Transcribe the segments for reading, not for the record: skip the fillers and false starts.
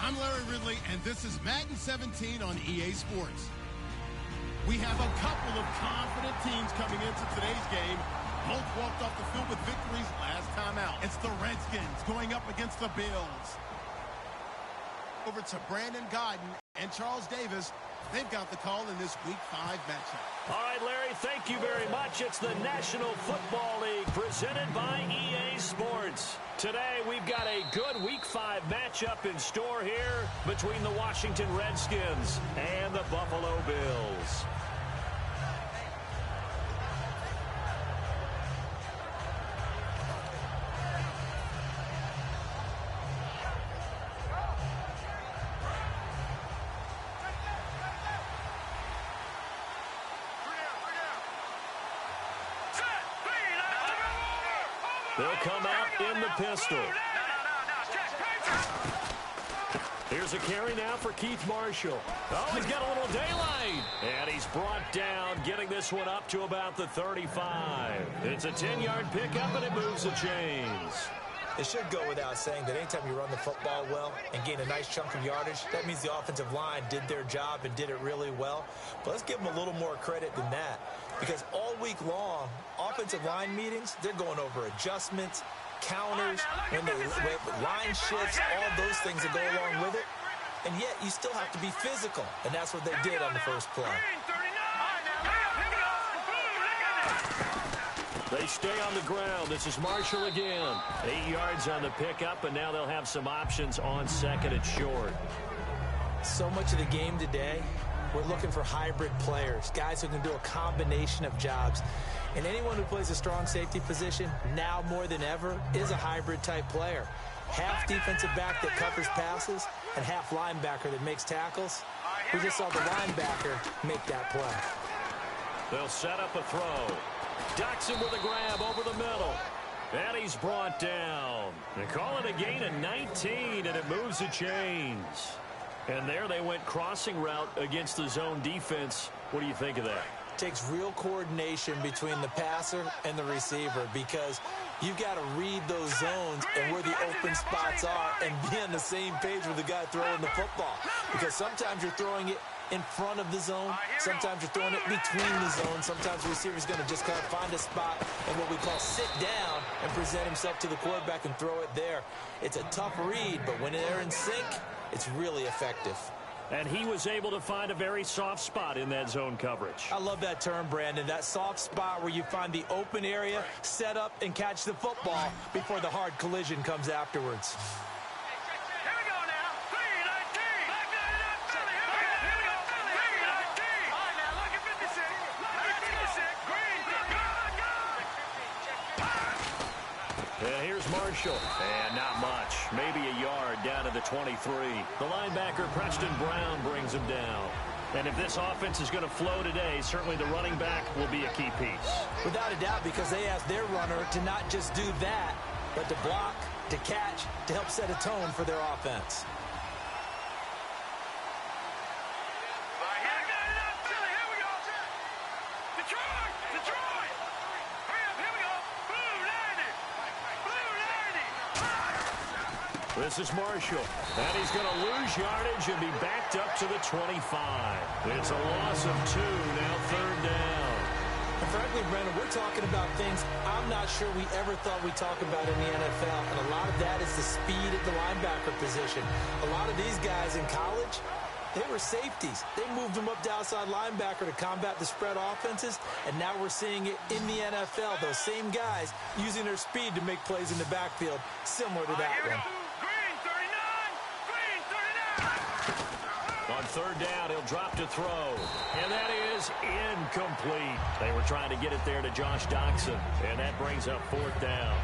I'm Larry Ridley, and this is Madden 17 on EA Sports. We have a couple of confident teams coming into today's game. Both walked off the field with victories last time out. It's the Redskins going up against the Bills. Over to Brandon Godden and Charles Davis. They've got the call in this Week 5 matchup. All right, Larry, thank you very much. It's the National Football League presented by EA Sports. Today, we've got a good Week 5 matchup in store here between the Washington Redskins and the Buffalo Bills. They'll come out in the pistol. Here's a carry now for Keith Marshall. Oh, he's got a little daylight. And he's brought down, getting this one up to about the 35. It's a 10-yard pickup, and it moves the chains. It should go without saying that anytime you run the football well and gain a nice chunk of yardage, that means the offensive line did their job and did it really well. But let's give them a little more credit than that, because all week long, offensive line meetings, they're going over adjustments, counters, when line shifts, all those things that go along with it. And yet you still have to be physical, and that's what they did on the first play. They stay on the ground. This is Marshall again. 8 yards on the pickup, and now they'll have some options on second and short. So much of the game today, we're looking for hybrid players, guys who can do a combination of jobs. And anyone who plays a strong safety position, now more than ever, is a hybrid-type player. Half defensive back that covers passes and half linebacker that makes tackles. We just saw the linebacker make that play. They'll set up a throw. Ducks him with a grab over the middle. And he's brought down. They call it a gain of 19, and it moves the chains. And there they went crossing route against the zone defense. What do you think of that? Takes real coordination between the passer and the receiver, because you've got to read those zones and where the open spots are and be on the same page with the guy throwing the football. Because sometimes you're throwing it in front of the zone. Sometimes you're throwing it between the zones. Sometimes the receiver's going to just kind of find a spot and what we call sit down and present himself to the quarterback and throw it there. It's a tough read, but when they're in sync, it's really effective. And he was able to find a very soft spot in that zone coverage. I love that term, Brandon. That soft spot where you find the open area, set up, and catch the football before the hard collision comes afterwards. And here's Marshall. And not much. Maybe a yard down to the 23. The linebacker, Preston Brown, brings him down. And if this offense is going to flow today, certainly the running back will be a key piece. Without a doubt, because they asked their runner to not just do that, but to block, to catch, to help set a tone for their offense. This is Marshall, and he's going to lose yardage and be backed up to the 25. It's a loss of 2, now third down. And frankly, Brandon, we're talking about things I'm not sure we ever thought we'd talk about in the NFL, and a lot of that is the speed at the linebacker position. A lot of these guys in college, they were safeties. They moved them up to outside linebacker to combat the spread offenses, and now we're seeing it in the NFL. Those same guys using their speed to make plays in the backfield, similar to that one. third down. He'll drop to throw. And that is incomplete. They were trying to get it there to Josh Doctson. And that brings up fourth down.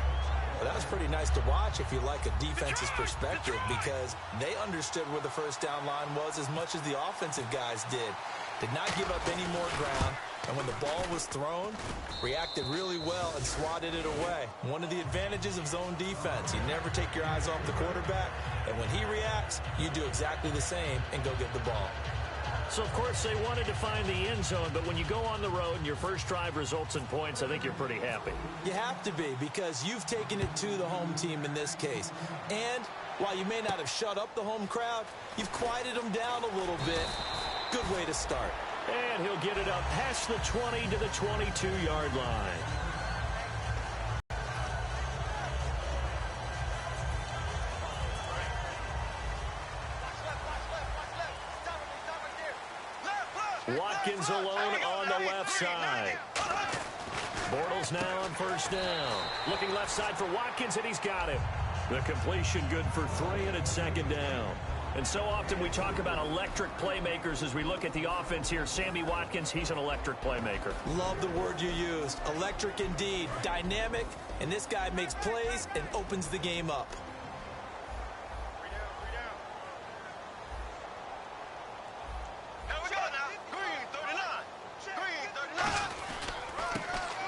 Well, that was pretty nice to watch if you like a defense's perspective, because they understood where the first down line was as much as the offensive guys did. Did not give up any more ground, and when the ball was thrown, reacted really well and swatted it away. One of the advantages of zone defense, you never take your eyes off the quarterback, and when he reacts, you do exactly the same and go get the ball. So, of course, they wanted to find the end zone, but when you go on the road and your first drive results in points, I think you're pretty happy. You have to be, because you've taken it to the home team in this case. And while you may not have shut up the home crowd, you've quieted them down a little bit. Good way to start. And he'll get it up past the 20 to the 22-yard line. Watkins alone on the left side. Bortles now on first down. Looking left side for Watkins, and he's got him. The completion good for 3, and it's second down. And so often we talk about electric playmakers as we look at the offense here. Sammy Watkins, he's an electric playmaker. Love the word you used. Electric indeed. Dynamic, and this guy makes plays and opens the game up.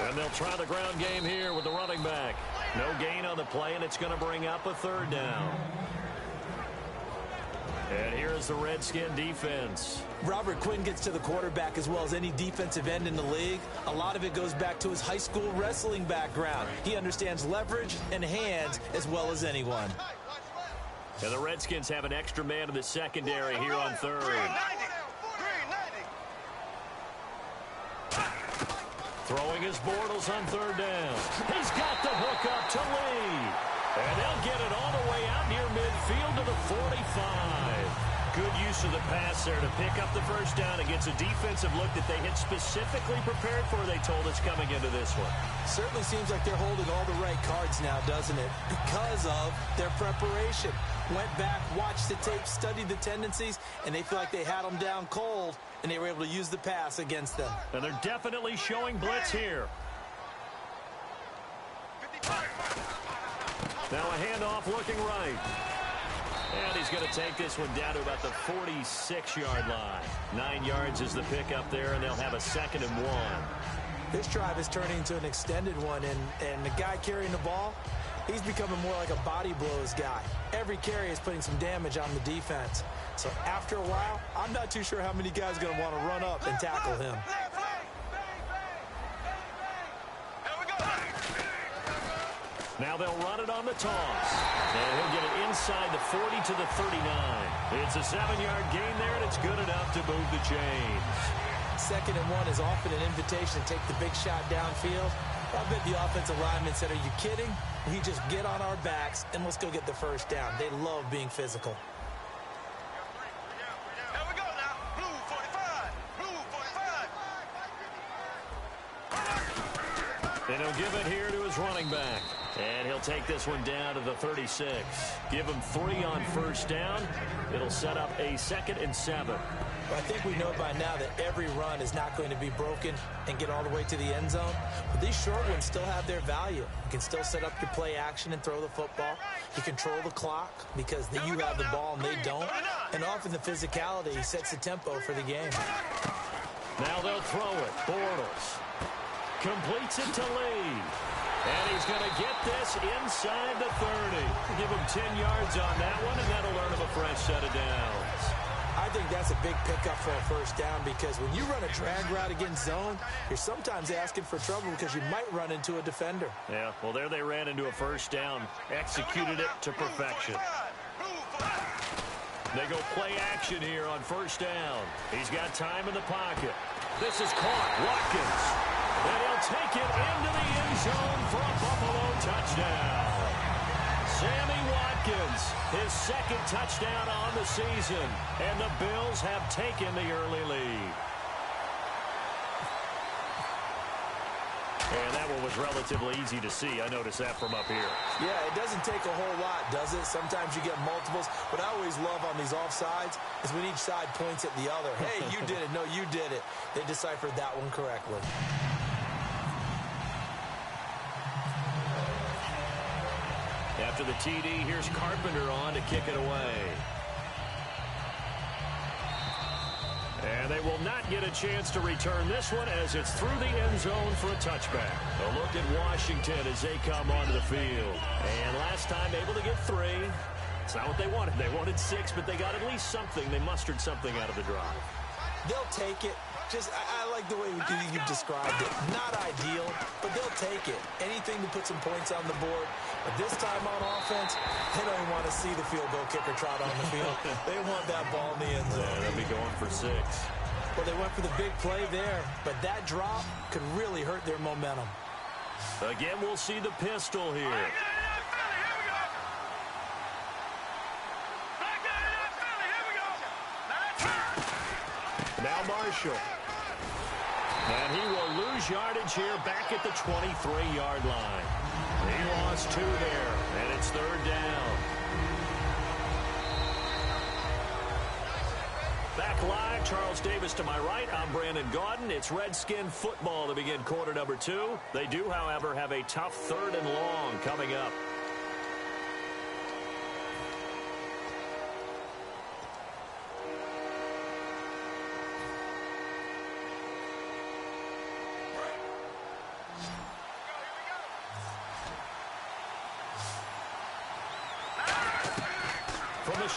And they'll try the ground game here with the running back. No gain on the play, and it's going to bring up a third down. And here's the Redskin defense. Robert Quinn gets to the quarterback as well as any defensive end in the league. A lot of it goes back to his high school wrestling background. He understands leverage and hands as well as anyone. And the Redskins have an extra man in the secondary here on third. Throwing his Bortles on third down. He's got the hook up to Lee. And they'll get it all the way out near midfield to the 45. Good use of the pass there to pick up the first down against a defensive look that they had specifically prepared for, they told us, coming into this one. Certainly seems like they're holding all the right cards now, doesn't it? Because of their preparation. Went back, watched the tape, studied the tendencies, and they feel like they had them down cold, and they were able to use the pass against them. And they're definitely showing blitz here. Now a handoff looking right. And he's going to take this one down to about the 46-yard line. 9 yards is the pickup there, and they'll have a 2nd and 1. This drive is turning into an extended one, and the guy carrying the ball, he's becoming more like a body blows guy. Every carry is putting some damage on the defense. So after a while, I'm not too sure how many guys are going to want to run up and tackle him. Now they'll run it on the toss. And he'll get it inside the 40 to the 39. It's a 7-yard gain there, and it's good enough to move the chains. 2nd and 1 is often an invitation to take the big shot downfield. I bet the offensive lineman said, "Are you kidding? We just get on our backs and let's go get the first down." They love being physical. Here we go now. Blue 45. Blue 45. And he'll give it here to his running back. And he'll take this one down to the 36. Give him 3 on first down. It'll set up a 2nd and 7. Well, I think we know by now that every run is not going to be broken and get all the way to the end zone. But these short ones still have their value. You can still set up your play action and throw the football. You control the clock because you have the ball and they don't. And often the physicality sets the tempo for the game. Now they'll throw it. Bortles completes it to Lee. And he's going to get this inside the 30. Give him 10 yards on that one, and that'll earn him a fresh set of downs. I think that's a big pickup for a first down, because when you run a drag route against zone, you're sometimes asking for trouble because you might run into a defender. Yeah, well, there they ran into a first down. Executed it to perfection. They go play action here on first down. He's got time in the pocket. This is caught. Watkins. And he'll take it into the end zone for a Buffalo touchdown. Sammy Watkins, his 2nd touchdown on the season. And the Bills have taken the early lead. And that one was was relatively easy to see. I noticed that from up here. Yeah, it doesn't take a whole lot, does it? Sometimes you get multiples. What I always love on these offsides is when each side points at the other. Hey, you did it. No, you did it. They deciphered that one correctly. After the TD, here's Carpenter on to kick it away. And they will not get a chance to return this one as it's through the end zone for a touchback. A look at Washington as they come onto the field. And last time able to get 3. It's not what they wanted. They wanted 6, but they got at least something. They mustered something out of the drive. They'll take it. I like the way you've described it. Not ideal, but they'll take it. Anything to put some points on the board. But this time on offense, they don't even want to see the field goal kicker trot on the field. They want that ball in the end zone. Yeah, they'll be going for 6. Well, they went for the big play there, but that drop could really hurt their momentum. Again, we'll see the pistol here. Now Marshall. And he will lose yardage here back at the 23-yard line. He lost 2 there, and it's 3rd down. Back live, Charles Davis to my right. I'm Brandon Gaudin. It's Redskin football to begin quarter number 2. They do, however, have a tough 3rd and long coming up.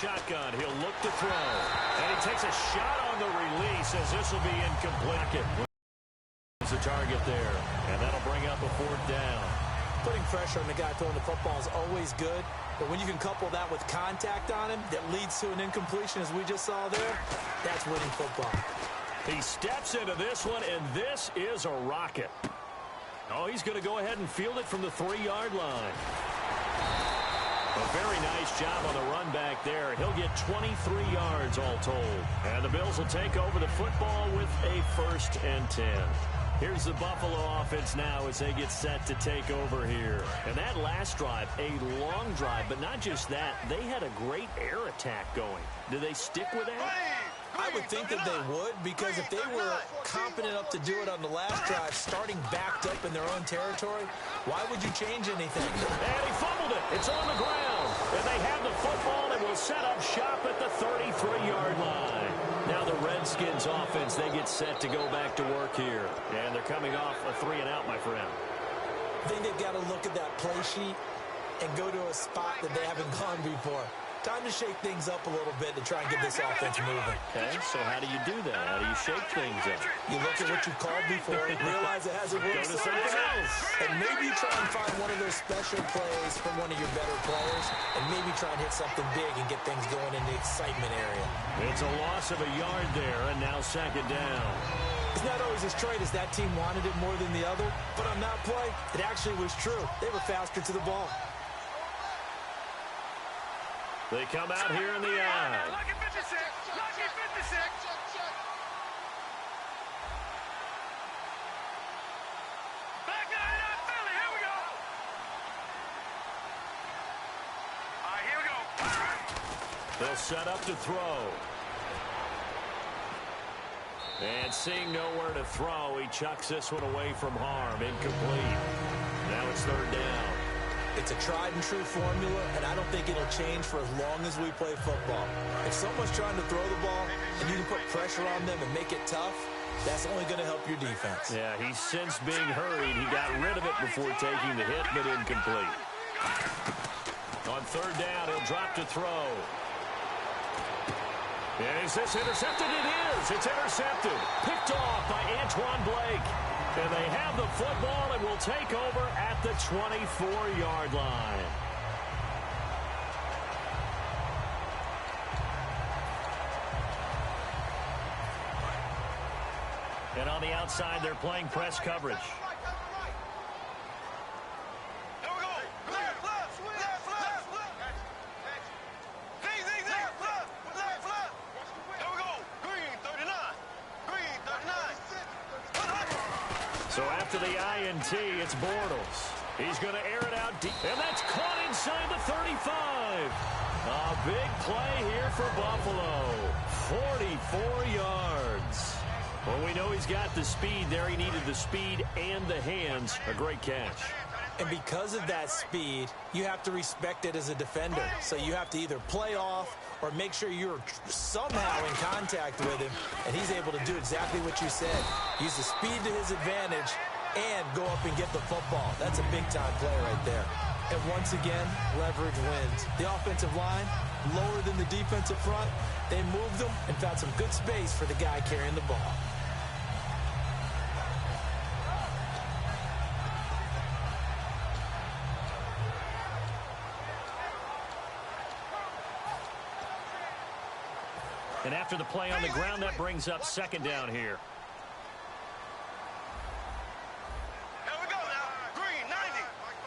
Shotgun. He'll look to throw. And he takes a shot on the release as this will be incomplete. There's a target there. And that'll bring up a 4th down. Putting pressure on the guy throwing the football is always good. But when you can couple that with contact on him that leads to an incompletion, as we just saw there, that's winning football. He steps into this one, and this is a rocket. Oh, he's going to go ahead and field it from the 3-yard line. A very nice job on the run back there. He'll get 23 yards all told. And the Bills will take over the football with a 1st and 10. Here's the Buffalo offense now as they get set to take over here. And that last drive, a long drive, but not just that. They had a great air attack going. Do they stick with that? I would think that they would, because if they were confident enough to do it on the last drive, starting backed up in their own territory, why would you change anything? And he fumbled it. It's on the ground. And they have the football and will set up shop at the 33-yard line. Now the Redskins offense, they get set to go back to work here. And they're coming off a 3-and-out, my friend. I think they've got to look at that play sheet and go to a spot that they haven't gone before. Time to shake things up a little bit to try and get this offense moving. Okay, so how do you do that? How do you shake things up? You look at what you called before, realize it hasn't worked. Go to something else. And maybe try and find one of those special plays from one of your better players, and maybe try and hit something big and get things going in the excitement area. It's a loss of a yard there, and now 2nd down. It's not always as straight as that team wanted it more than the other, but on that play, it actually was true. They were faster to the ball. They come out here in the eye. Lucky 56. Lucky 56. Back line up, Philly. Here we go. All right, here we go. They'll set up to throw. And seeing nowhere to throw, he chucks this one away from harm. Incomplete. Now it's 3rd down. It's a tried-and-true formula, and I don't think it'll change for as long as we play football. If someone's trying to throw the ball and you can put pressure on them and make it tough, that's only going to help your defense. Yeah, he's since being hurried. He got rid of it before taking the hit, but incomplete. On 3rd down, he'll drop to throw. And is this intercepted? It is. It's intercepted. Picked off by Antoine Blake. And they have the football and will take over at the 24-yard line. And on the outside, they're playing press coverage. So after the INT, it's Bortles. He's going to air it out deep, and that's caught inside the 35. A big play here for Buffalo. 44 yards. Well, we know he's got the speed there. He needed the speed and the hands. A great catch. And because of that speed, you have to respect it as a defender. So you have to either play off or make sure you're somehow in contact with him, and he's able to do exactly what you said. Use the speed to his advantage and go up and get the football. That's a big-time play right there. And once again, leverage wins. The offensive line, lower than the defensive front. They moved them and found some good space for the guy carrying the ball. And after the play on the ground, that brings up second down here. Here we go now. Green 90.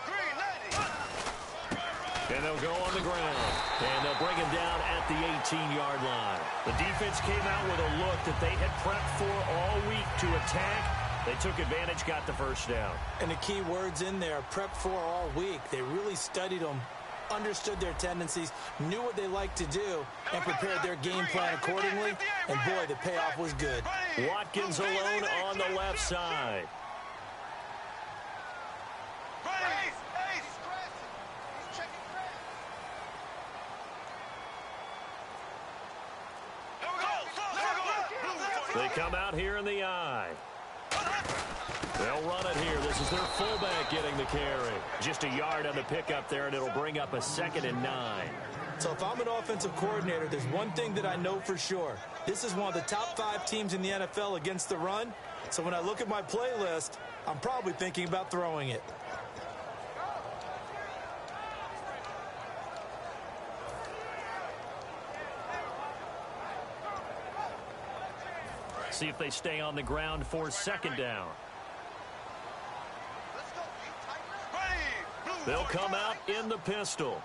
Green 90. And they'll go on the ground. And they'll bring him down at the 18-yard line. The defense came out with a look that they had prepped for all week to attack. They took advantage, got the first down. And the key words in there, prepped for all week. They really studied them, understood their tendencies, knew what they liked to do, and prepared their game plan accordingly. And boy, the payoff was good. Watkins alone on the left side. They come out here in the eye. They'll run it here. This is their fullback getting the carry. Just a yard on the pickup there, and it'll bring up a 2nd and 9. So if I'm an offensive coordinator, there's one thing that I know for sure. This is one of the top 5 teams in the NFL against the run. So when I look at my playlist, I'm probably thinking about throwing it. See if they stay on the ground for 2nd down. They'll come out in the pistol.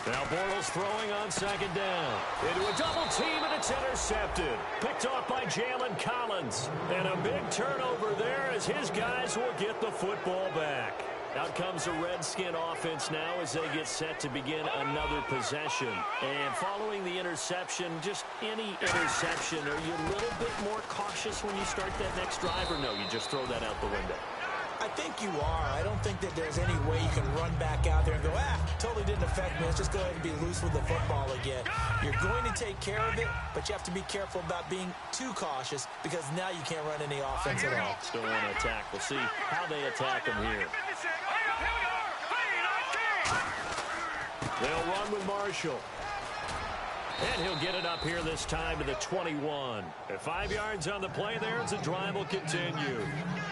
Now Bortles throwing on 2nd down. Into a double team, and it's intercepted. Picked off by Jalen Collins. And a big turnover there as his guys will get the football back. Out comes the Redskin offense now as they get set to begin another possession. And following the interception, just any interception, are you a little bit more cautious when you start that next drive, or no, you just throw that out the window? I think you are. I don't think that there's any way you can run back out there and go, totally didn't affect me. Let's just go ahead and be loose with the football again. You're going to take care of it, but you have to be careful about being too cautious because now you can't run any offense at all. Still want to attack. We'll see how they attack him here. They'll run with Marshall. And he'll get it up here this time to the 21. At 5 yards on the play there, as the drive will continue.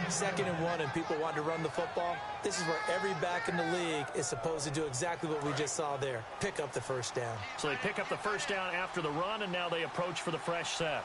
2nd and 1, and people want to run the football. This is where every back in the league is supposed to do exactly what we just saw there. Pick up the first down. So they pick up the first down after the run, and now they approach for the fresh set.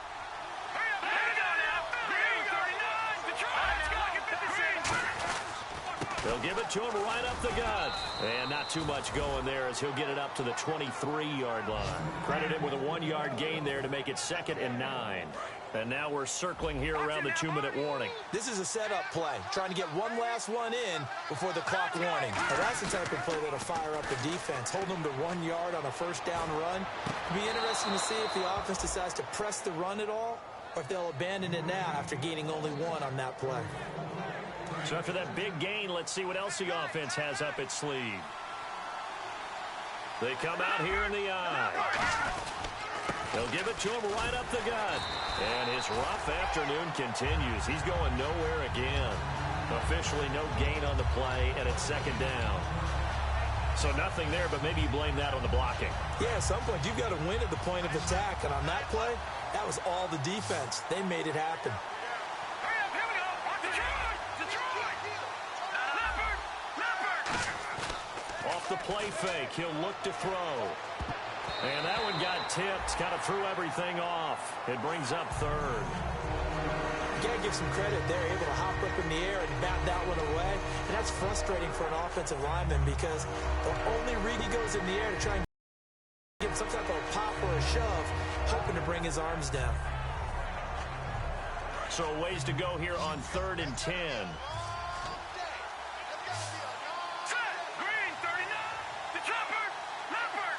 They'll give it to him right up the gut. And not too much going there as he'll get it up to the 23-yard line. Credit him with a 1-yard gain there to make it 2nd and 9. And now we're circling here around the 2-minute warning. This is a setup play, trying to get one last one in before the clock warning. Now that's the type of play that'll fire up the defense. Hold them to 1 yard on a first down run. It'll be interesting to see if the offense decides to press the run at all or if they'll abandon it now after gaining only 1 on that play. So after that big gain, let's see what else the offense has up its sleeve. They come out here in the eye. They'll give it to him right up the gut. And his rough afternoon continues. He's going nowhere again. Officially no gain on the play, and it's 2nd down. So nothing there, but maybe you blame that on the blocking. Yeah, at some point you've got to win at the point of attack. And on that play, that was all the defense. They made it happen. Off the play fake, he'll look to throw. And that one got tipped, kind of threw everything off. It brings up 3rd. You got to give some credit there, able to hop up in the air and bat that one away. And that's frustrating for an offensive lineman because the only read he goes in the air to try and give some type of a pop or a shove, hoping to bring his arms down. So ways to go here on 3rd and 10. Set. Green, 39. The chopper. Leopard.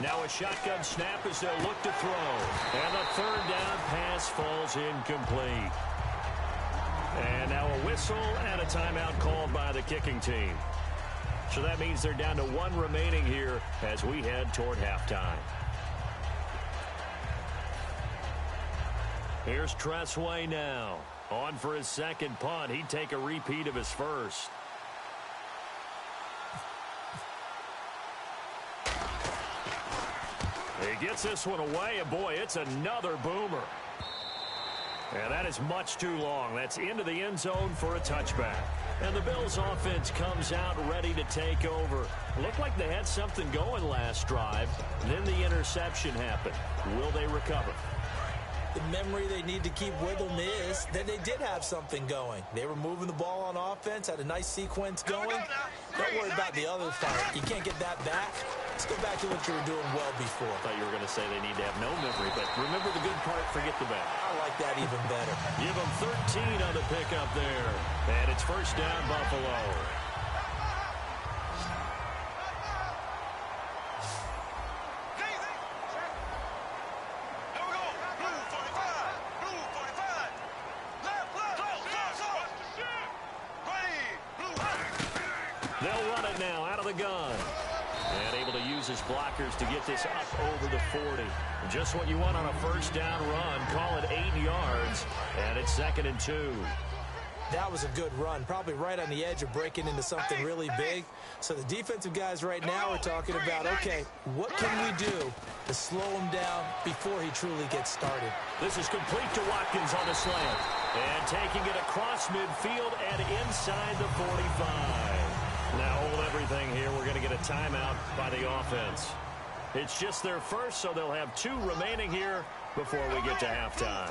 Now a shotgun snap as they'll look to throw. And the 3rd down pass falls incomplete. And now a whistle and a timeout called by the kicking team. So that means they're down to 1 remaining here as we head toward halftime. Here's Tressway now. On for his second punt. He'd take a repeat of his first. He gets this one away, and boy, it's another boomer. And that is much too long. That's into the end zone for a touchback. And the Bills offense comes out ready to take over. Looked like they had something going last drive. Then the interception happened. Will they recover? The memory they need to keep with them is that they did have something going. They were moving the ball on offense, had a nice sequence going. Don't worry about the other part. You can't get that back. Let's go back to what you were doing well before. I thought you were going to say they need to have no memory, but remember the good part, forget the bad. I like that even better. Give them 13 on the pickup there. And it's first down, Buffalo. They'll run it now out of the gun. And able to use his blockers to get this up over the 40. Just what you want on a first down run. Call it 8 yards. And it's 2nd and 2. That was a good run, probably right on the edge of breaking into something really big. So the defensive guys right now are talking about, okay, what can we do to slow him down before he truly gets started? This is complete to Watkins on the slant. And taking it across midfield and inside the 45. Now hold everything here. We're going to get a timeout by the offense. It's just their first, so they'll have 2 remaining here before we get to halftime.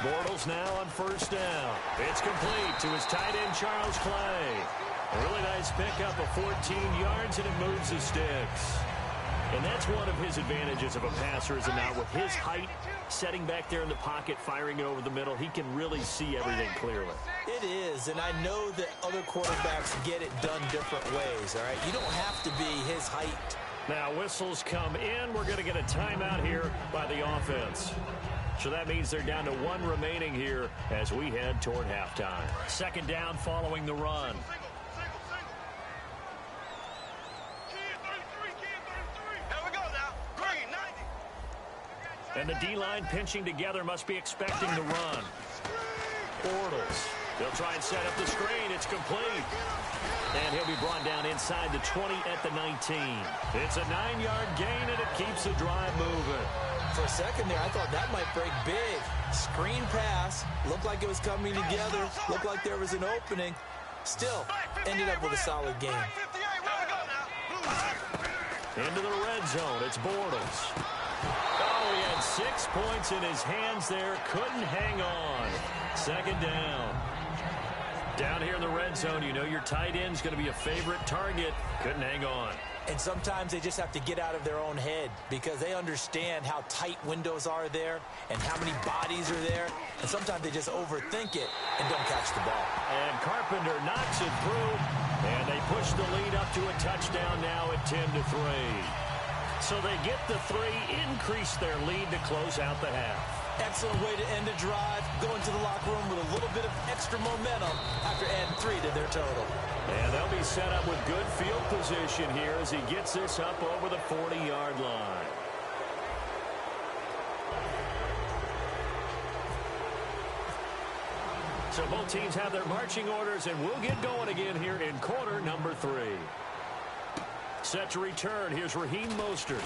Bortles now on first down. It's complete to his tight end, Charles Clay. A really nice pickup of 14 yards, and it moves the sticks. And that's one of his advantages of a passer, is it not? With his height, setting back there in the pocket, firing it over the middle, he can really see everything clearly. It is, and I know that other quarterbacks get it done different ways, all right? You don't have to be his height. Now whistles come in. We're going to get a timeout here by the offense. So that means they're down to 1 remaining here as we head toward halftime. 2nd down following the run. And the D-line pinching together, must be expecting the run. Bortles. They'll try and set up the screen. It's complete. And he'll be brought down inside the 20 at the 19. It's a 9-yard gain, and it keeps the drive moving. For a second there, I thought that might break big. Screen pass. Looked like it was coming together. Looked like there was an opening. Still, ended up with a solid game. Into the red zone. It's Bortles. Oh, he had 6 points in his hands there. Couldn't hang on. 2nd down. Down here in the red zone, you know your tight end's going to be a favorite target. Couldn't hang on. And sometimes they just have to get out of their own head because they understand how tight windows are there and how many bodies are there. And sometimes they just overthink it and don't catch the ball. And Carpenter knocks it through. And they push the lead up to a touchdown now at 10-3. So they get the 3, increase their lead to close out the half. Excellent way to end a drive, go into the locker room with a little bit of extra momentum after adding 3 to their total. And they'll be set up with good field position here as he gets this up over the 40-yard line. So both teams have their marching orders, and we'll get going again here in quarter number 3. Set to return. Here's Raheem Mostert.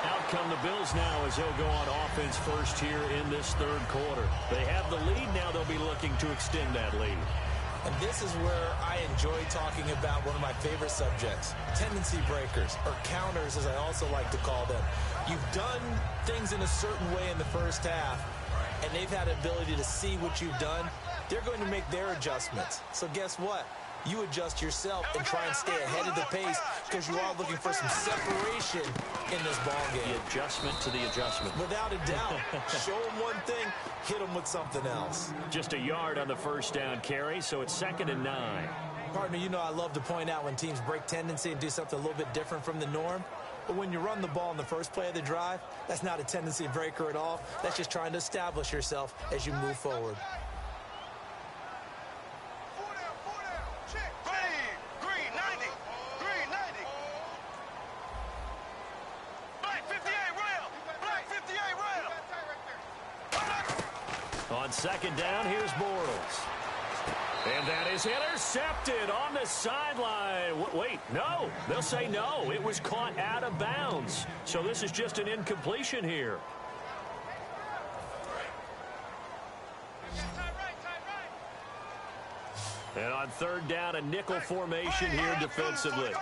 Out come the Bills now as they'll go on offense first here in this 3rd quarter. They have the lead now. They'll be looking to extend that lead. And this is where I enjoy talking about one of my favorite subjects, tendency breakers, or counters as I also like to call them. You've done things in a certain way in the first half, and they've had the ability to see what you've done. They're going to make their adjustments. So guess what? you adjust yourself and try and stay ahead of the pace because you are looking for some separation in this ball game. The adjustment to the adjustment. Without a doubt. Show them one thing, hit them with something else. Just a yard on the first down carry, so it's 2nd and 9. Partner, you know I love to point out when teams break tendency and do something a little bit different from the norm. But when you run the ball in the first play of the drive, that's not a tendency breaker at all. That's just trying to establish yourself as you move forward. Green 90. Green 90. Black 58 rail. Black 58 rail. On 2nd down, here's Bortles. And that is intercepted on the sideline. Wait, no. They'll say no. It was caught out of bounds. So this is just an incompletion here. And on 3rd down, a nickel formation here defensively.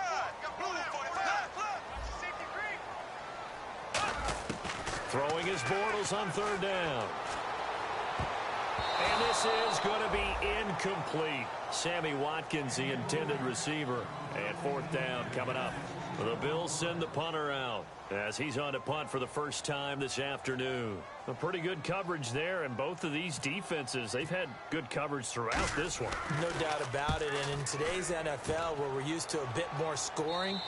Throwing his Bortles on 3rd down. And this is going to be incomplete. Sammy Watkins, the intended receiver. And 4th down coming up. The Bills send the punter out as he's on to punt for the first time this afternoon. A pretty good coverage there, and both of these defenses, they've had good coverage throughout this one. No doubt about it, and in today's NFL, where we're used to a bit more scoring,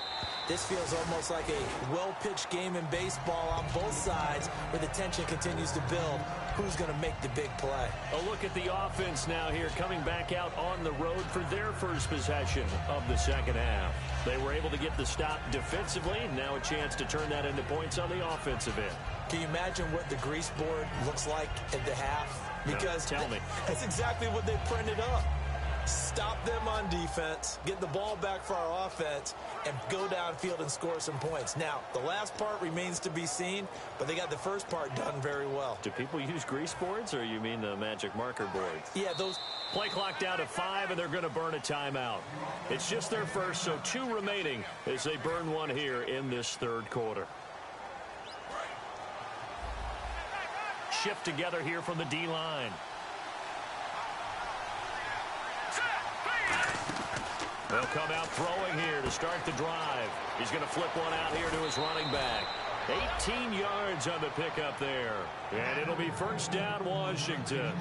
this feels almost like a well-pitched game in baseball on both sides where the tension continues to build. Who's going to make the big play? A look at the offense now here, coming back out on the road for their first possession of the second half. They were able to get the stop defensively. Now a chance to turn that into points on the offensive end. Can you imagine what the grease board looks like at the half? Because no, tell me. That's exactly what they printed up. Stop them on defense, get the ball back for our offense, and go downfield and score some points. Now, the last part remains to be seen, but they got the first part done very well. Do people use grease boards, or you mean the magic marker boards? Yeah, those. Play clock down to 5, and they're going to burn a timeout. It's just their first, so 2 remaining as they burn one here in this 3rd quarter. Shift together here from the D-line. They'll come out throwing here to start the drive. He's going to flip one out here to his running back. 18 yards on the pickup there. And it'll be 1st down, Washington.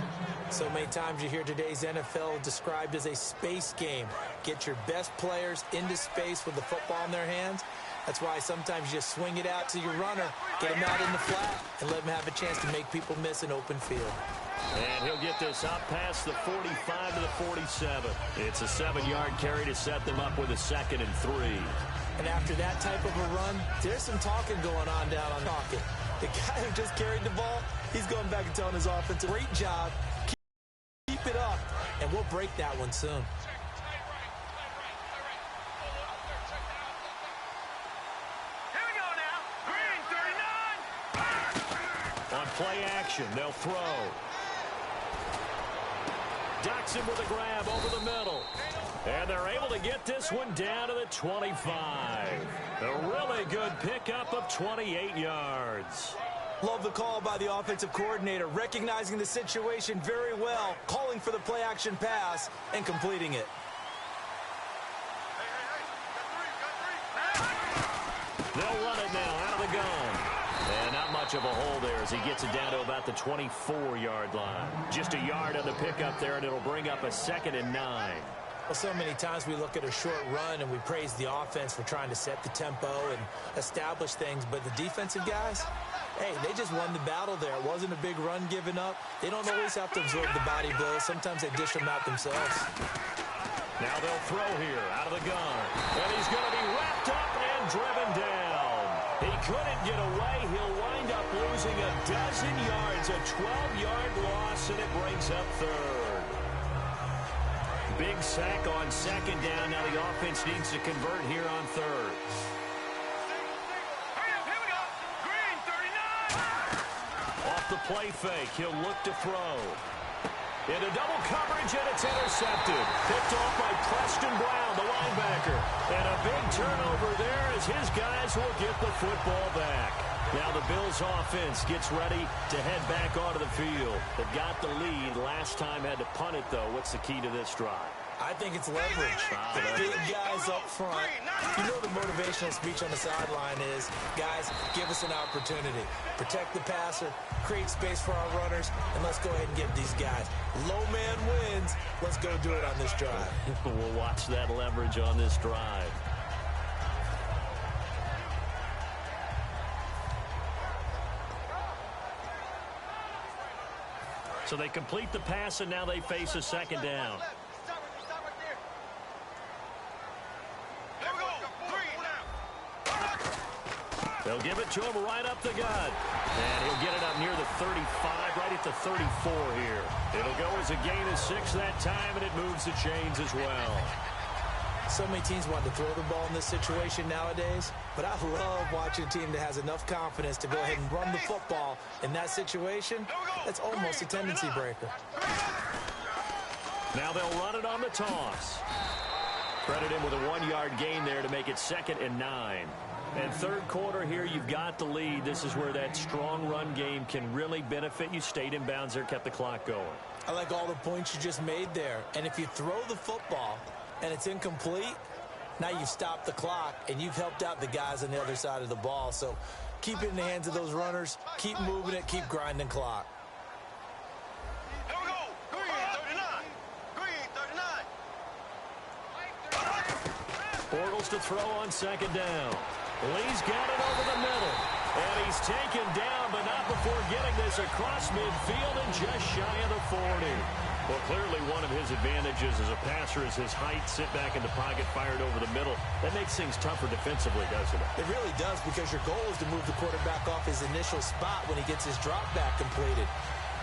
So many times you hear today's NFL described as a space game. Get your best players into space with the football in their hands. That's why sometimes you just swing it out to your runner, get him out in the flat, and let him have a chance to make people miss an open field. And he'll get this up past the 45 to the 47. It's a 7-yard carry to set them up with a 2nd and 3. And after that type of a run, there's some talking going on down on talking. The guy who just carried the ball, he's going back and telling his offense, great job, keep it up, and we'll break that one soon. Here we go now. Green 39. On play action, they'll throw. Doxson with a grab over the middle. And they're able to get this one down to the 25. A really good pickup of 28 yards. Love the call by the offensive coordinator, recognizing the situation very well, calling for the play-action pass, and completing it. They'll run it now out of the gun. And not much of a hole there as he gets it down to about the 24-yard line. Just a yard on the pickup there, and it'll bring up a 2nd and 9. Well, so many times we look at a short run and we praise the offense for trying to set the tempo and establish things, but the defensive guys, hey, they just won the battle there. It wasn't a big run given up. They don't always have to absorb the body blows. Sometimes they dish them out themselves. Now they'll throw here out of the gun. And he's going to be wrapped up and driven down. He couldn't get away. He'll wind up losing a dozen yards, a 12-yard loss, and it brings up 3rd. Big sack on 2nd down. Now the offense needs to convert here on 3rd. Here we go. Green 39. Off the play fake, he'll look to throw. Into double coverage, and it's intercepted. Picked off by Preston Brown, the linebacker. And a big turnover there as his guys will get the football back. Now the Bills offense gets ready to head back onto the field. They've got the lead. Last time had to punt it, though. What's the key to this drive? I think it's leverage. The big guys up front. You know the motivational speech on the sideline is, guys, give us an opportunity. Protect the passer, create space for our runners, and let's go ahead and get these guys. Low man wins. Let's go do it on this drive. We'll watch that leverage on this drive. So they complete the pass, and now they face a second down. They'll give it to him right up the gut. And he'll get it up near the 35, right at the 34 here. It'll go as a gain of 6 that time, and it moves the chains as well. So many teams want to throw the ball in this situation nowadays, but I love watching a team that has enough confidence to go ahead and run the football in that situation. That's almost a tendency breaker. Now they'll run it on the toss. Credit him with a 1-yard gain there to make it 2nd and 9. And third quarter here, you've got the lead. This is where that strong run game can really benefit you. Stayed in bounds there, kept the clock going. I like all the points you just made there. And if you throw the football and it's incomplete, now you've stopped the clock and you've helped out the guys on the other side of the ball. So keep it in the hands of those runners. Keep moving it. Keep grinding clock. Here we go. Green 39. Bortles to throw on 2nd down. Lee's got it over the middle. And he's taken down, but not before getting this across midfield and just shy of the 40. Well, clearly one of his advantages as a passer is his height. Sit back in the pocket, fired over the middle. That makes things tougher defensively, doesn't it? It really does, because your goal is to move the quarterback off his initial spot when he gets his drop back completed.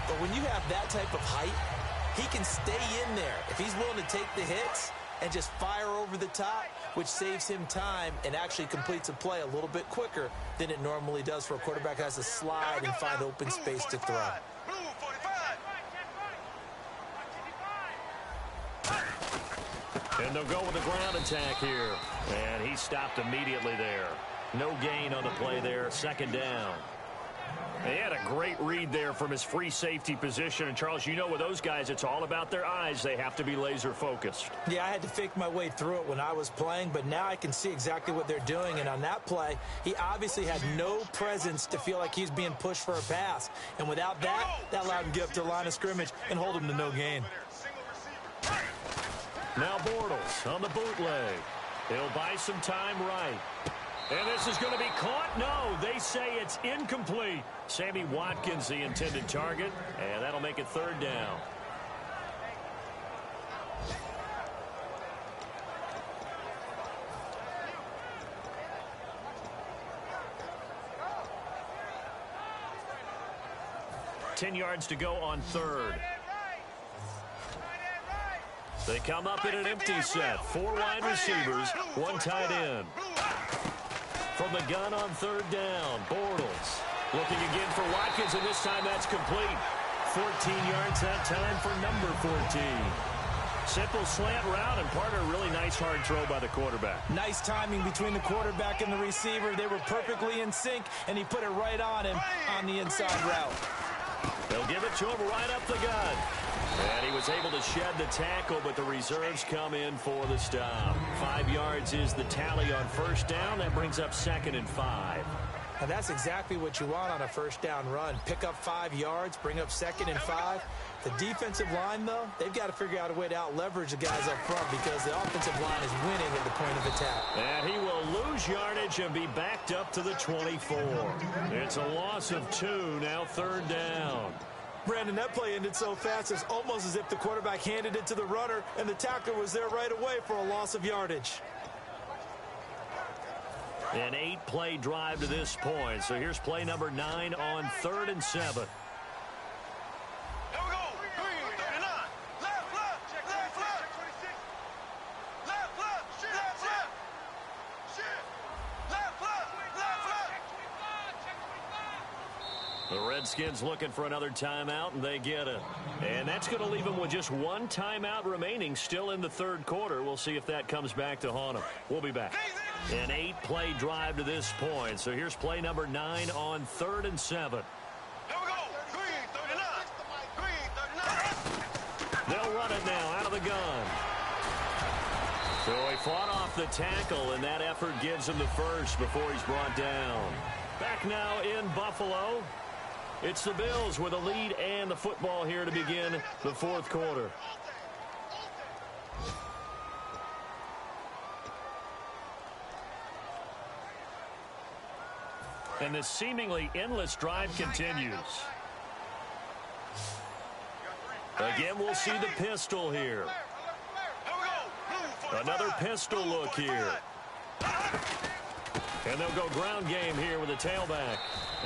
But when you have that type of height, he can stay in there. If he's willing to take the hits and just fire over the top, which saves him time and actually completes a play a little bit quicker than it normally does for a quarterback that has to slide and find open space to throw. And they'll go with the ground attack here. And he stopped immediately there. No gain on the play there. 2nd down. He had a great read there from his free safety position. And, Charles, you know with those guys, it's all about their eyes. They have to be laser focused. Yeah, I had to fake my way through it when I was playing, but now I can see exactly what they're doing. And on that play, he obviously had no presence to feel like he's being pushed for a pass. And without that, that allowed him to get up to the line of scrimmage and hold him to no gain. Now Bortles on the bootleg. He'll buy some time right. And this is going to be caught. No, they say it's incomplete. Sammy Watkins, the intended target, and that'll make it 3rd down. Ten yards to go on 3rd. They come up in an empty set. 4 wide receivers, 1 tight end. From the gun on 3rd down, Bortles looking again for Watkins, and this time that's complete. 14 yards that time for number 14. Simple slant route, and part of a really nice hard throw by the quarterback. Nice timing between the quarterback and the receiver. They were perfectly in sync, and he put it right on him on the inside route. They'll give it to him right up the gut. And he was able to shed the tackle, but the reserves come in for the stop. 5 yards is the tally on 1st down. That brings up 2nd and 5. And that's exactly what you want on a 1st down run. Pick up 5 yards, bring up 2nd and 5. The defensive line, though, they've got to figure out a way to out-leverage the guys up front because the offensive line is winning at the point of attack. And he will lose yardage and be backed up to the 24. It's a loss of 2, now 3rd down. Brandon, that play ended so fast, it's almost as if the quarterback handed it to the runner and the tackler was there right away for a loss of yardage. An 8-play drive to this point. So here's play number 9 on 3rd and 7. The Redskins looking for another timeout, and they get it. And that's going to leave them with just 1 timeout remaining still in the 3rd quarter. We'll see if that comes back to haunt them. We'll be back. An 8-play drive to this point. So here's play number 9 on 3rd and 7. Here we go. Green 39. Green 39. They'll run it now out of the gun. fought off the tackle, and that effort gives him the first before he's brought down. Back now in Buffalo. It's the Bills with a lead and the football here to begin the fourth quarter. And this seemingly endless drive continues. Again, we'll see the pistol here. Another pistol look here. And they'll go ground game here with a tailback.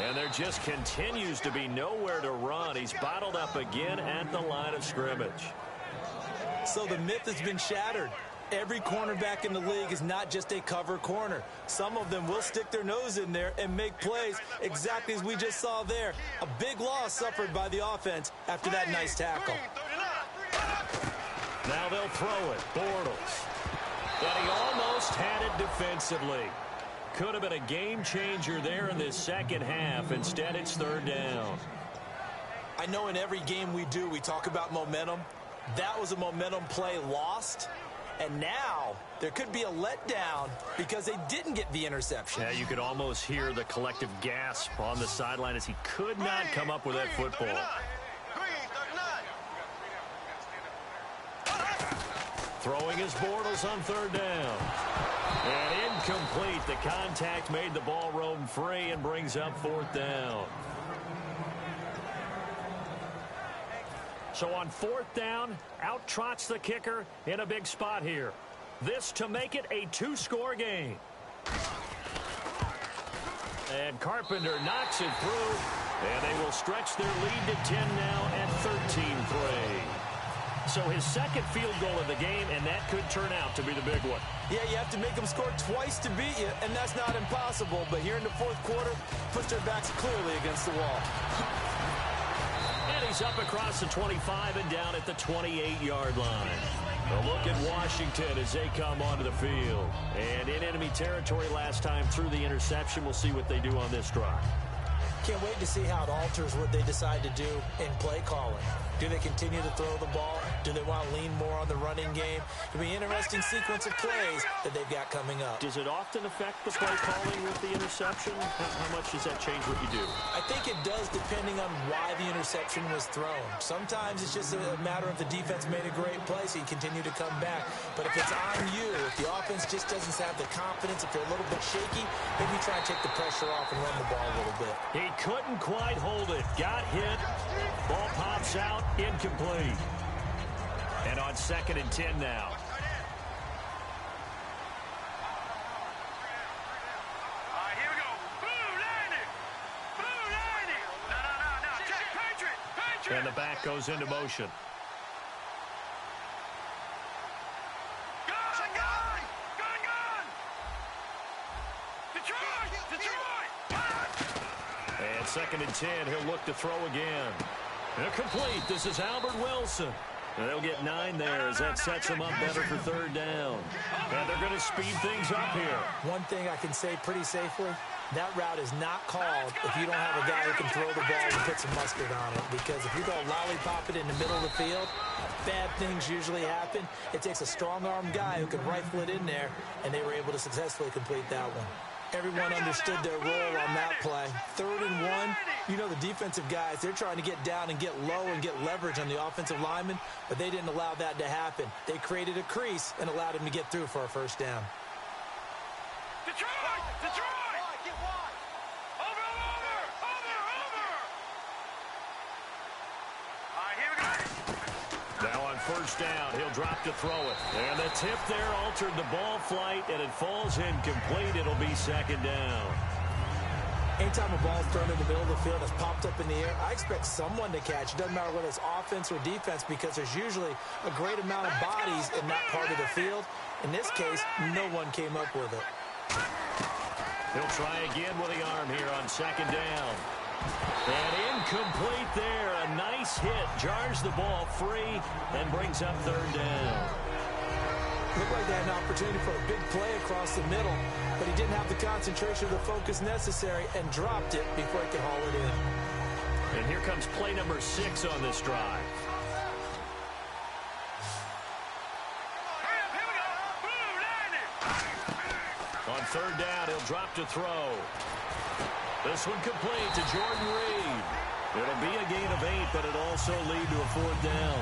And there just continues to be nowhere to run. He's bottled up again at the line of scrimmage. So the myth has been shattered. Every cornerback in the league is not just a cover corner. Some of them will stick their nose in there and make plays exactly as we just saw there. A big loss suffered by the offense after that nice tackle. Now they'll throw it. Bortles. And he almost had it defensively. Could have been a game changer there in this second half. Instead, it's third down. I know in every game we do, we talk about momentum. That was a momentum play lost. And now there could be a letdown because they didn't get the interception. Yeah, you could almost hear the collective gasp on the sideline as he could not come up with that football. Throwing his Bortles on third down. And incomplete. The contact made the ball roam free and brings up fourth down. So on fourth down, out trots the kicker in a big spot here. This to make it a two-score game. And Carpenter knocks it through, and they will stretch their lead to 10 now at 13-3. So his second field goal of the game, and that could turn out to be the big one. Yeah, you have to make them score twice to beat you, and that's not impossible. But here in the fourth quarter, push their backs clearly against the wall. And he's up across the 25 and down at the 28-yard line. A look at Washington as they come onto the field. And in enemy territory last time through the interception. We'll see what they do on this drive. Can't wait to see how it alters what they decide to do in play calling. Do they continue to throw the ball? Do they want to lean more on the running game? It'll be an interesting sequence of plays that they've got coming up. Does it often affect the play calling with the interception? How much does that change what you do? I think it does depending on why the interception was thrown. Sometimes it's just a matter of the defense made a great play, so you continue to come back. But if it's on you, if the offense just doesn't have the confidence, if they're a little bit shaky, maybe try and take the pressure off and run the ball a little bit. He couldn't quite hold it. Got hit. Ball pops out. Incomplete. And on 2nd and 10 now. Here we go. Blue landing. Blue landing. No. Patriot. And the back goes into motion. Gun. Detroit. And 2nd and 10. He'll look to throw again. Complete. This is Albert Wilson. And they'll get 9 there as that sets them up better for third down. And they're going to speed things up here. One thing I can say pretty safely, that route is not called if you don't have a guy who can throw the ball and put some mustard on it. Because if you go lollipop it in the middle of the field, bad things usually happen. It takes a strong-armed guy who can rifle it in there, and they were able to successfully complete that one. Everyone understood their role on that play. 3rd and 1, you know the defensive guys, they're trying to get down and get low and get leverage on the offensive lineman, but they didn't allow that to happen. They created a crease and allowed him to get through for a first down. Detroit. Over. Here we go. Now on first down, he'll drop to throw it. And the tip there altered the ball flight, and it falls incomplete. It'll be 2nd down. Anytime a ball is thrown in the middle of the field, it's popped up in the air, I expect someone to catch. It doesn't matter whether it's offense or defense because there's usually a great amount of bodies in that part of the field. In this case, no one came up with it. He'll try again with the arm here on 2nd down. And incomplete there. A nice hit. Jars the ball free and brings up 3rd down. Looked like they had an opportunity for a big play across the middle, but he didn't have the concentration or the focus necessary and dropped it before he could haul it in. And here comes play number 6 on this drive. Hurry up, here we go. Blue landing. third down. He'll drop to throw. This one complete to Jordan Reed. It'll be a gain of 8, but it'll also lead to a fourth down.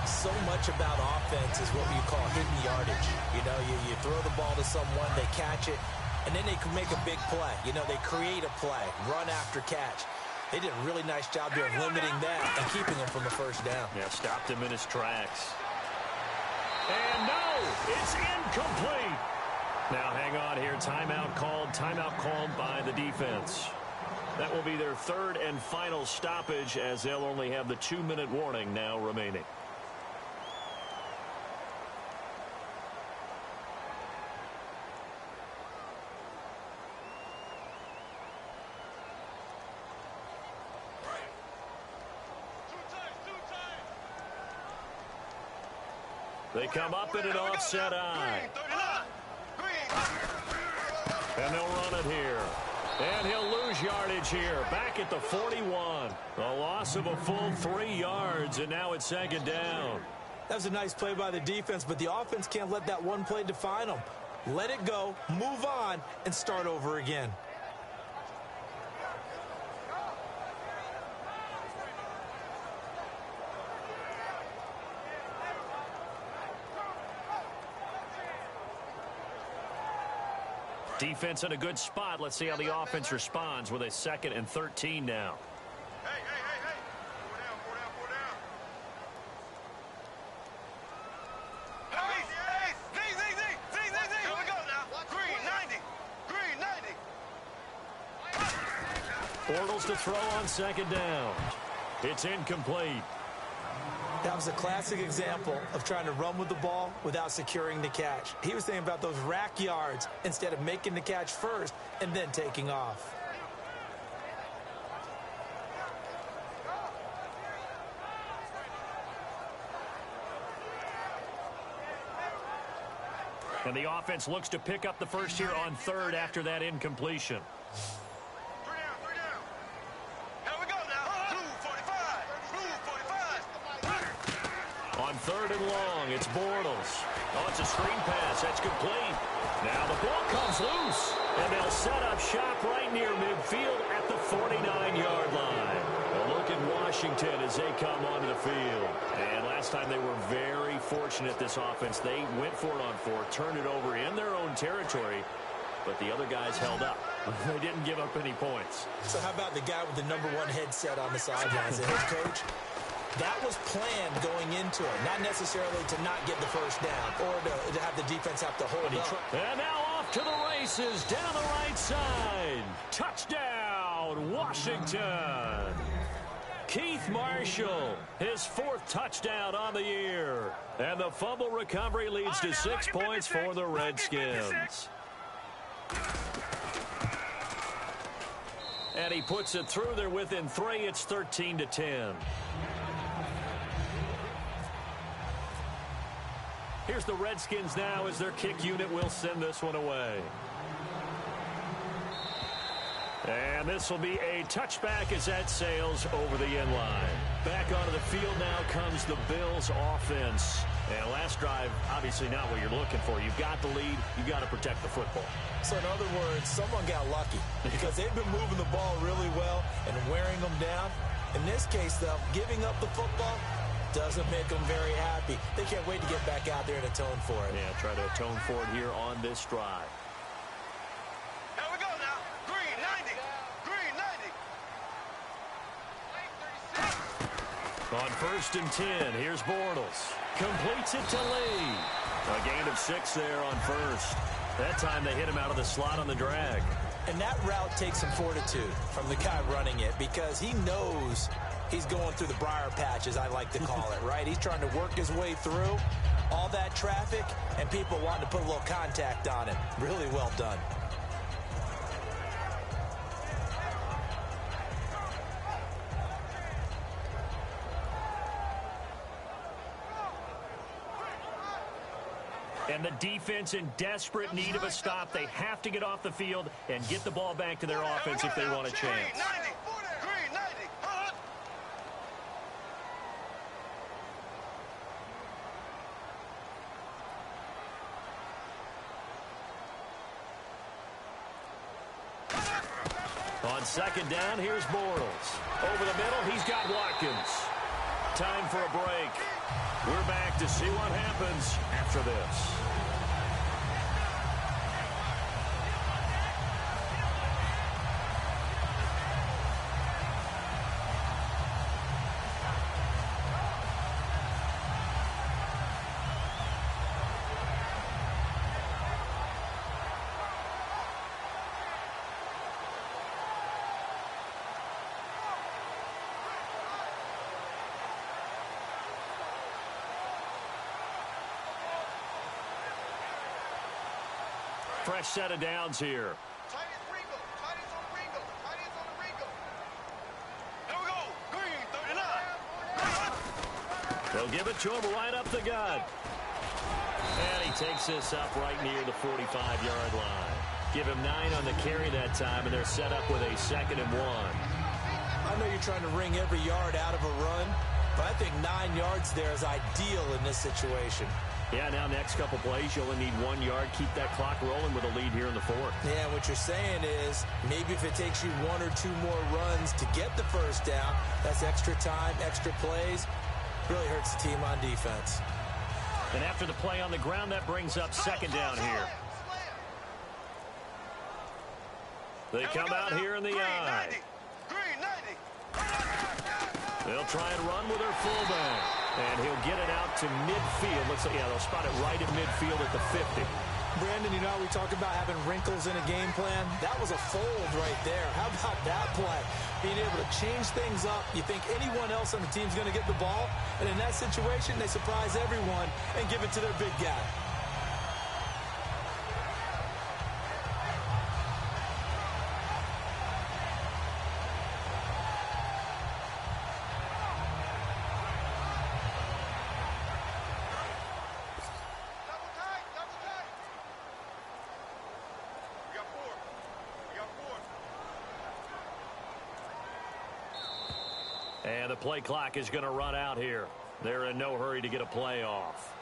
So much about offense is what you call hidden yardage. You know, you throw the ball to someone, they catch it, and then they can make a big play. You know, they create a play, run after catch. They did a really nice job there of limiting that and keeping him from the first down. Yeah, stopped him in his tracks. And no, it's incomplete. Now hang on here. Timeout called by the defense. That will be their third and final stoppage as they'll only have the 2-minute warning now remaining. They come up in an offset eye. And they'll run it here. And he'll lose yardage here. Back at the 41. A loss of a full 3 yards, and now it's second down. That was a nice play by the defense, but the offense can't let that one play define them. Let it go, move on, and start over again. Defense in a good spot. Let's see how the offense responds with a 2nd and 13 now. Hey. 4 down. Hey, Z. Here we go now. Green 90. Bortles to throw on 2nd down. It's incomplete. That was a classic example of trying to run with the ball without securing the catch. He was thinking about those rack yards instead of making the catch first and then taking off. And the offense looks to pick up the first here on 3rd after that incompletion. 3 down. Here we go now. Blue 45. On 3rd and long, it's Bortles. Oh, it's a screen pass. That's complete. Now the ball comes loose, and they'll set up shop right near midfield at the 49-yard line. A look at Washington as they come onto the field. And last time they were very fortunate, this offense. They went for it on 4, turned it over in their own territory, but the other guys held up. They didn't give up any points. So how about the guy with the #1 headset on the sidelines, the head coach? That was planned going into it, not necessarily to not get the first down or to have the defense have to hold up. And now off to the races down the right side. Touchdown, Washington. Keith Marshall, his 4th touchdown on the year. And the fumble recovery leads to 6 points for the Redskins. And he puts it through. They're within 3. It's 13-10. Here's the Redskins now as their kick unit will send this one away. And this will be a touchback as that sails over the end line. Back onto the field now comes the Bills offense. And last drive, obviously not what you're looking for. You've got the lead. You've got to protect the football. So in other words, someone got lucky because they've been moving the ball really well and wearing them down. In this case, though, giving up the football doesn't make them very happy. They can't wait to get back out there and atone for it. Yeah, try to atone for it here on this drive. Here we go now. Green 90. On 1st and 10, here's Bortles. Completes it to Lee. A gain of 6 there on 1st. That time they hit him out of the slot on the drag. And that route takes some fortitude from the guy running it because he knows he's going through the briar patch, as I like to call it, right? He's trying to work his way through all that traffic and people wanting to put a little contact on him. Really well done. And the defense in desperate need of a stop. They have to get off the field and get the ball back to their offense if they want a chance. Green 90. On second down, here's Bortles. Over the middle, he's got Watkins. Time for a break. We're back to see what happens after this. Fresh set of downs here. Tight is Ringo. Tight is on Ringo. Tight is on the Ringo. Here we go. Green, 39. They'll give it to him right up the gut. And he takes this up right near the 45-yard line. Give him 9 on the carry that time, and they're set up with a 2nd and 1. I know you're trying to wring every yard out of a run, but I think 9 yards there is ideal in this situation. Yeah, now next couple plays, you only need 1 yard. Keep that clock rolling with a lead here in the 4th. Yeah, what you're saying is maybe if it takes you 1 or 2 more runs to get the first down, that's extra time, extra plays. Really hurts the team on defense. And after the play on the ground, that brings up 2nd down here. They come out here in the eye. Green, 90. They'll try and run with their fullback. And he'll get it out to midfield. Looks like, yeah, they'll spot it right at midfield at the 50. Brandon, you know, we talk about having wrinkles in a game plan. That was a fold right there. How about that play? Being able to change things up. You think anyone else on the team's going to get the ball? And in that situation, they surprise everyone and give it to their big guy. And the play clock is going to run out here. They're in no hurry to get a play off.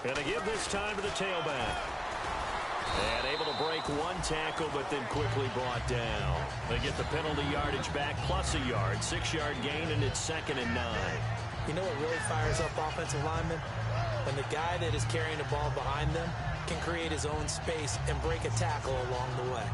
Going to give this time to the tailback. And able to break 1 tackle, but then quickly brought down. They get the penalty yardage back plus a yard. 6-yard gain, and it's 2nd and 9. You know what really fires up offensive linemen? When the guy that is carrying the ball behind them can create his own space and break a tackle along the way.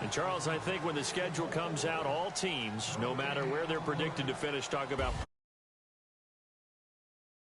And Charles, I think when the schedule comes out, all teams, no matter where they're predicted to finish, talk about